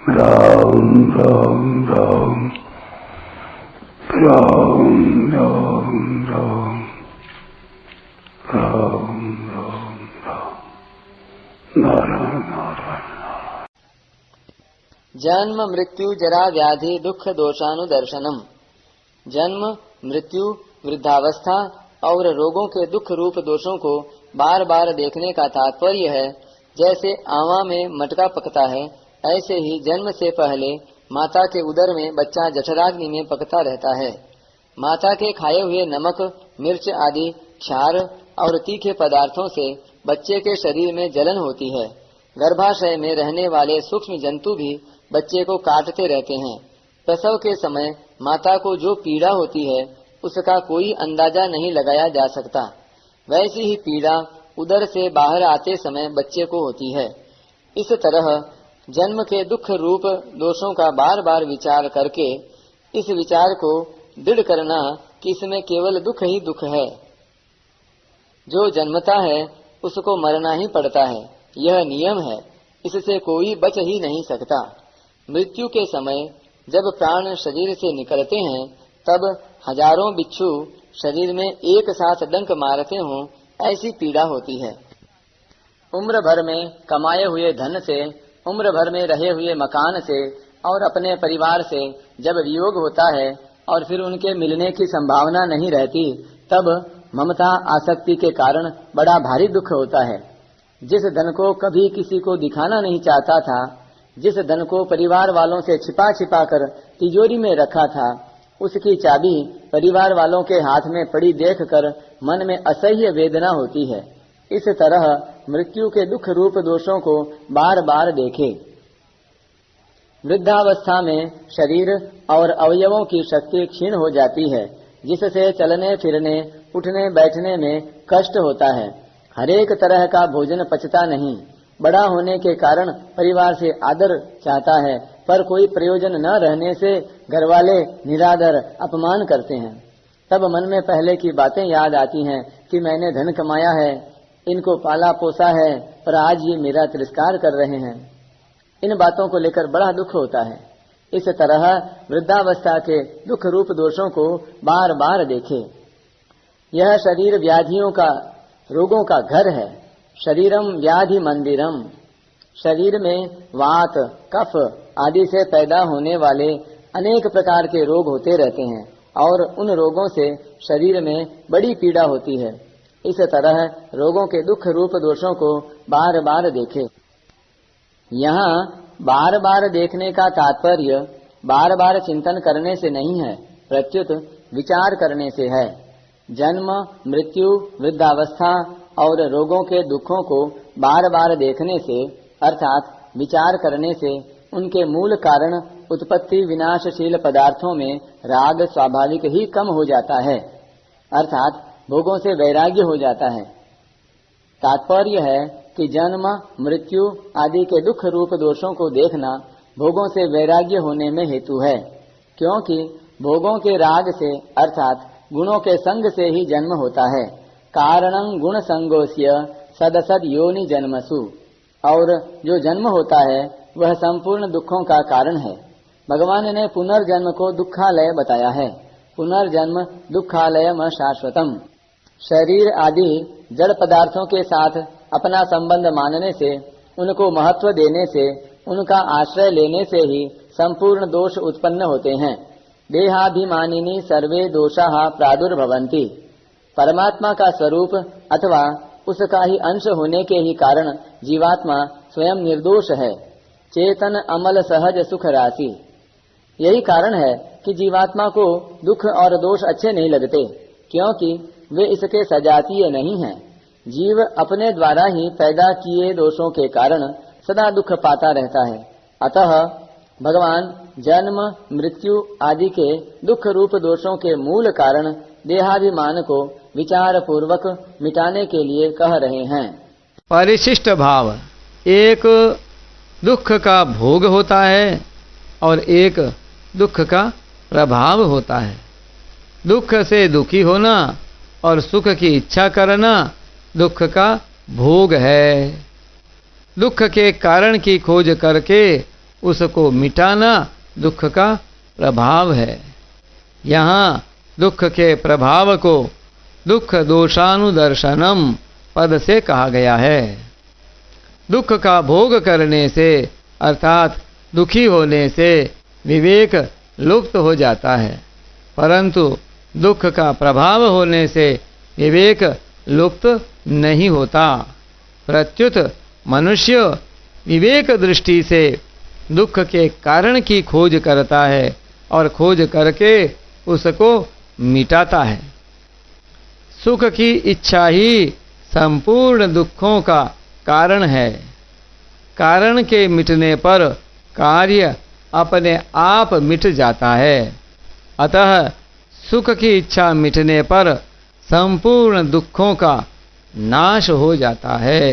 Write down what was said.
राम राम राम राम राम राम राम राम राम नारायण नारायण। जन्म मृत्यु जरा व्याधि दुख दोषानुदर्शनम। जन्म मृत्यु वृद्धावस्था और रोगों के दुख रूप दोषों को बार बार देखने का तात्पर्य है, जैसे आवा में मटका पकता है ऐसे ही जन्म से पहले माता के उदर में बच्चा जठराग्नि में पकता रहता है। माता के खाए हुए नमक, मिर्च आदि क्षार और तीखे पदार्थों से बच्चे के शरीर में जलन होती है। गर्भाशय में रहने वाले सूक्ष्म जंतु भी बच्चे को काटते रहते हैं। प्रसव के समय माता को जो पीड़ा होती है उसका कोई अंदाजा नहीं लगाया जा सकता। वैसी ही पीड़ा उदर से बाहर आते समय बच्चे को होती है। इस तरह जन्म के दुख रूप दोषों का बार बार विचार करके इस विचार को दृढ़ करना कि इसमें केवल दुख ही दुख है। जो जन्मता है उसको मरना ही पड़ता है, यह नियम है, इससे कोई बच ही नहीं सकता। मृत्यु के समय जब प्राण शरीर से निकलते हैं तब हजारों बिच्छू शरीर में एक साथ डंक मारते हों ऐसी पीड़ा होती है। उम्र भर में कमाए हुए धन से, उम्र भर में रहे हुए मकान से और अपने परिवार से जब वियोग होता है और फिर उनके मिलने की संभावना नहीं रहती, तब ममता आसक्ति के कारण बड़ा भारी दुख होता है। जिस धन को कभी किसी को दिखाना नहीं चाहता था, जिस धन को परिवार वालों से छिपा छिपा कर तिजोरी में रखा था, उसकी चाबी परिवार वालों के हाथ में पड़ी देखकर मन में असह्य वेदना होती है। इस तरह मृत्यु के दुख रूप दोषों को बार बार देखे। वृद्धावस्था में शरीर और अवयवों की शक्ति क्षीण हो जाती है, जिससे चलने फिरने, उठने बैठने में कष्ट होता है। हरेक तरह का भोजन पचता नहीं। बड़ा होने के कारण परिवार से आदर चाहता है, पर कोई प्रयोजन न रहने से घरवाले निरादर अपमान करते हैं। तब मन में पहले की बातें याद आती हैं कि मैंने धन कमाया है, इनको पाला पोसा है, पर आज ये मेरा तिरस्कार कर रहे हैं। इन बातों को लेकर बड़ा दुख होता है। इस तरह वृद्धावस्था के दुख रूप दोषों को बार बार देखे। यह शरीर व्याधियों का, रोगों का घर है। शरीरम व्याधि मंदिरम। शरीर में वात, कफ आदि से पैदा होने वाले अनेक प्रकार के रोग होते रहते हैं और उन रोगों से शरीर में बड़ी पीड़ा होती है। इस तरह रोगों के दुख रूप दोषों को बार बार देखे। यहाँ बार बार देखने का तात्पर्य बार बार चिंतन करने से नहीं है, प्रत्युत विचार करने से है। जन्म, मृत्यु, वृद्धावस्था और रोगों के दुखों को बार बार देखने से अर्थात विचार करने से उनके मूल कारण उत्पत्ति विनाशशील पदार्थों में राग स्वाभाविक ही कम हो जाता है, अर्थात भोगों से वैराग्य हो जाता है। तात्पर्य है कि जन्म, मृत्यु आदि के दुख रूप दोषों को देखना भोगों से वैराग्य होने में हेतु है, क्योंकि भोगों के राग से अर्थात गुणों के संग से ही जन्म होता है। कारणं गुण संगोस्य सदसद योनि जन्मसु। और जो जन्म होता है वह संपूर्ण दुखों का कारण है। भगवान ने पुनर्जन्म को दुखालय बताया है। पुनर्जन्म दुखालयम शाश्वतम। शरीर आदि जड़ पदार्थों के साथ अपना संबंध मानने से, उनको महत्व देने से, उनका आश्रय लेने से ही संपूर्ण दोष उत्पन्न होते हैं। देहाभिमानिनी सर्वे दोषाः प्रादुर्भवन्ति। परमात्मा का स्वरूप अथवा उसका ही अंश होने के ही कारण जीवात्मा स्वयं निर्दोष है। चेतन अमल सहज सुख राशि। यही कारण है कि जीवात्मा को दुख और दोष अच्छे नहीं लगते, क्योंकि वे इसके सजातीय नहीं हैं। जीव अपने द्वारा ही पैदा किए दोषों के कारण सदा दुख पाता रहता है। अतः भगवान जन्म, मृत्यु आदि के दुख रूप दोषों के मूल कारण देहाभिमान को विचार पूर्वक मिटाने के लिए कह रहे हैं। परिशिष्ट भाव। एक दुख का भोग होता है और एक दुख का प्रभाव होता है। दुख से दुखी होना और सुख की इच्छा करना दुख का भोग है। दुख के कारण की खोज करके उसको मिटाना दुख का प्रभाव है। यहाँ दुख के प्रभाव को दुख दोषानुदर्शनम पद से कहा गया है। दुख का भोग करने से अर्थात दुखी होने से विवेक लुप्त हो जाता है, परंतु दुख का प्रभाव होने से विवेक लुप्त नहीं होता। प्रत्युत मनुष्य विवेक दृष्टि से दुख के कारण की खोज करता है और खोज करके उसको मिटाता है। सुख की इच्छा ही संपूर्ण दुखों का कारण है। कारण के मिटने पर कार्य अपने आप मिट जाता है। अतः सुख की इच्छा मिटने पर संपूर्ण दुखों का नाश हो जाता है।